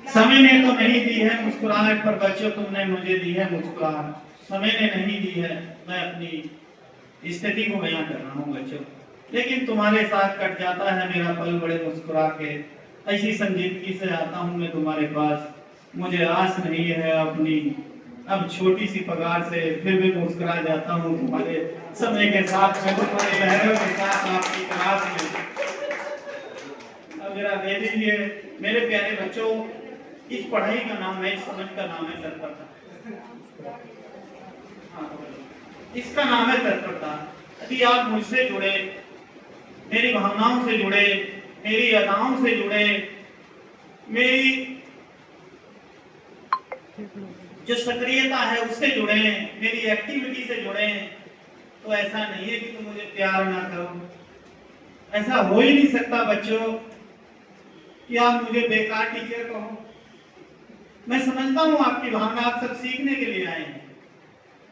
समय ने तो नहीं दी है मुस्कुराहट, पर बच्चों तुमने मुझे दी है मुस्कुराहट। समय ने नहीं दी है, मैं अपनी स्थिति को बयां कर रहा हूँ बच्चों। लेकिन तुम्हारे साथ कट जाता है मेरा पल बड़े मुस्कुरा के। ऐसी संजीदगी से आता हूँ मैं तुम्हारे पास, मुझे आस नहीं है अपनी अब छोटी सी पगार से, फिर भी मुस्कुरा जाता हूँ तुम्हारे समय के साथ में, तुम्हारे लहरों के साथ आपकी तलाश में। अब जरा दे दीजिए मेरे प्यारे बच्चों, इस पढ़ाई का नाम है, इस समझ का नाम है तत्परता। इसका नाम है तत्परता। यदि आप मुझसे जुड़े, मेरी भावनाओं से जुड़े, मेरी अदाओं से जुड़े, मेरी जो सक्रियता है उससे जुड़े, मेरी एक्टिविटी से जुड़े, तो ऐसा नहीं है कि तुम मुझे प्यार ना करो। ऐसा हो ही नहीं सकता बच्चों कि आप मुझे बेकार टीचर कहो। मैं समझता हूं आपकी भावना, आप सब सीखने के लिए आए हैं।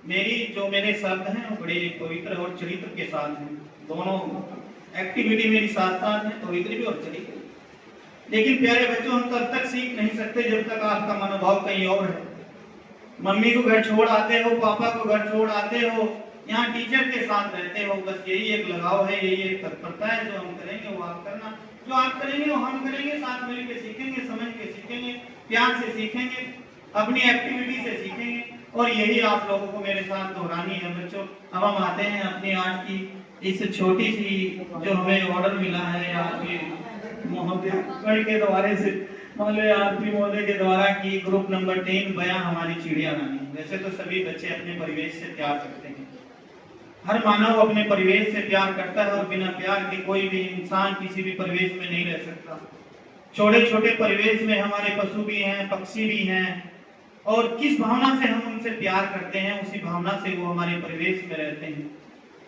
मेरे शब्द हैं वो बड़े पवित्र और चरित्र के साथ हैं। दोनों एक्टिविटी मेरी साथ साथ है, पवित्र भी और चरित्र। लेकिन प्यारे बच्चों, हम तब तक सीख नहीं सकते जब तक आपका मनोभाव कहीं और है। मम्मी को घर छोड़ आते हो, पापा को घर छोड़ आते हो, यहाँ टीचर के साथ रहते हो, बस यही एक लगाव है, यही एक तत्परता है। जो हम करेंगे वो आप करना, जो आप करेंगे वो हम करेंगे, साथ मिल के सीखेंगे, समझ के सीखेंगे, प्यार से सीखेंगे, अपनी एक्टिविटी से सीखेंगे। और यही आप लोगों को मेरे साथ दोहरानी है बच्चों। अब हम आते हैं अपनी आज की इस छोटी सी जो हमें ऑर्डर मिला है आपके महोदय के द्वारा से, आरती महोदय के द्वारा की ग्रुप नंबर 10 बयां हमारी चिड़िया रानी। वैसे तो सभी बच्चे अपने परिवेश से प्यार करते हैं, हर मानव अपने परिवेश से प्यार करता है, और बिना प्यार के कोई भी इंसान किसी भी परिवेश में नहीं रह सकता। छोटे छोटे परिवेश में हमारे पशु भी हैं, पक्षी भी हैं, और किस भावना से हम उनसे प्यार करते हैं उसी भावना से वो हमारे परिवेश में रहते हैं।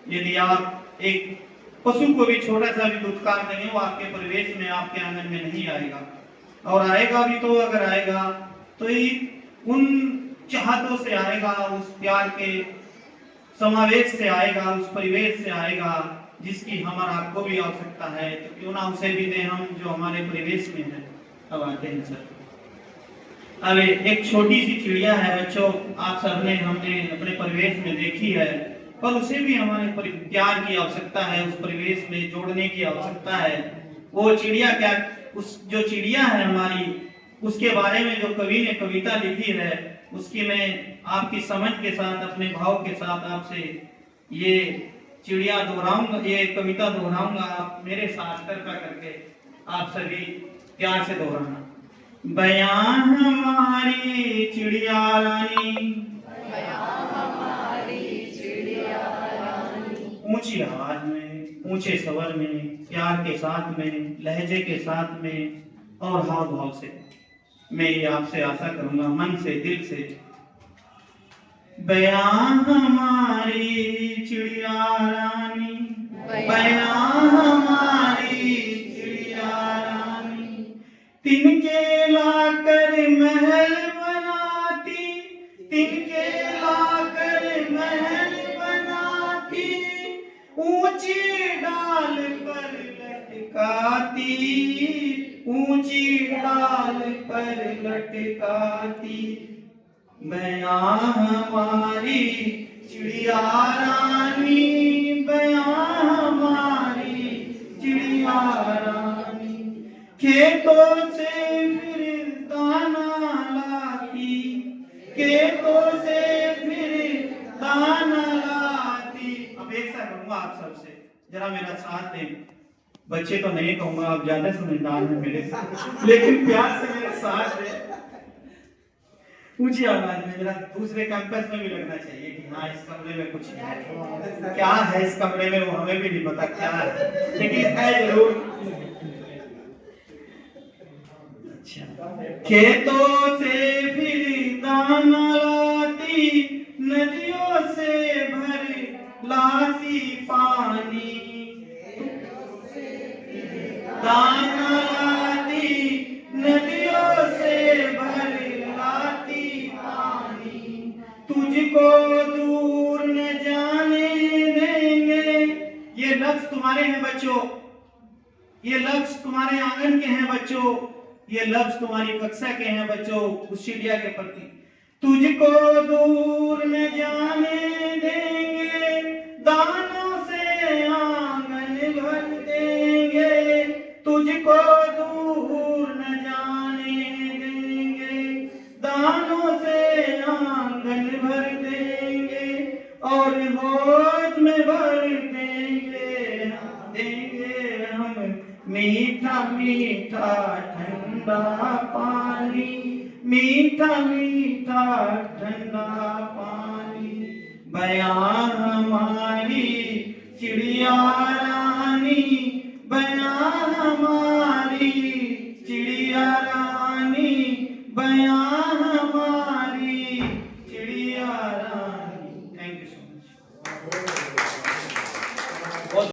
यदि आप एक पशु को भी छोटा सा भी दुत्कार देंगे, वो आपके परिवेश में, आपके आंगन में नहीं आएगा, और आएगा भी तो अगर आएगा तो ही उन चाहतों से आएगा, उस प्यार के समावेश से आएगा, उस परिवेश से आएगा जिसकी हमारा आपको भी आवश्यकता है। तो क्यों ना उसे भी दें हम जो हमारे परिवेश में है। अब आते हैं सर, अब एक छोटी सी चिड़िया है बच्चों, आप सबने हमने अपने परिवेश में देखी है, पर उसे भी हमारे प्यार की आवश्यकता है, उस परिवेश में जोड़ने की आवश्यकता है। वो चिड़िया क्या, उस जो चिड़िया है हमारी, उसके बारे में जो कवि ने कविता लिखी है, उसकी मैं आपकी समझ के साथ, अपने भाव के साथ आपसे ये चिड़िया दोहराऊंगा, ये कविता दोहराऊंगा। आप मेरे साथ कृपया करके आप सभी प्यार से दोहराना। बयां हमारी चिड़िया रानी, ऊंची आवाज में, ऊंचे स्वर में, प्यार के साथ में, लहजे के साथ में और हाव भाव से मैं ये आपसे आशा करूंगा मन से, दिल से। बयां हमारी चिड़िया रानी, बयां हमारी चिड़िया रानी, तिनके लाकर महल बनाती, तिनके लाकर महल बनाती, ऊंची डाल पर लटकाती, ऊंची डाल पर लटकाती। बयां हमारी चिड़िया रानी, बयां हमारी चिड़िया रानी, खेतों से फिर दाना लाती, खेतों से फिर दाना लाती। अब एक सा कहूंगा आप सबसे, जरा मेरा साथ दें। बच्चे तो नहीं कहूंगा, आप ज्यादा समझदार हैं मेरे से, लेकिन प्यार से मेरे साथ दें। ऊंची आवाज में, जरा दूसरे कैंपस में भी लगना चाहिए कि हाँ इस कमरे में कुछ है। क्या है इस कमरे में वो हमें भी नहीं पता क्या है, लेकिन है जरूर। अच्छा, खेतों से फिर दाना लाती, नदियों से भर लाती पानी, दाना लाती नदियों से भर लाती पानी। तुझको दूर न जाने देंगे, ये लफ्ज तुम्हारे हैं बच्चों, ये लफ्ज तुम्हारे आंगन के हैं बच्चों, ये लफ्ज तुम्हारी कक्षा के हैं बच्चों उस चिड़िया के प्रति। तुझको दूर न जाने देंगे, दानों से आंगन भर देंगे। तुझको दूर न जाने देंगे, दानों से आंगन भर देंगे, और होद में भर देंगे हम मीठा मीठा ठंडा पानी, मीठा मीठा ठंडा पानी। बयां हमारी चिड़िया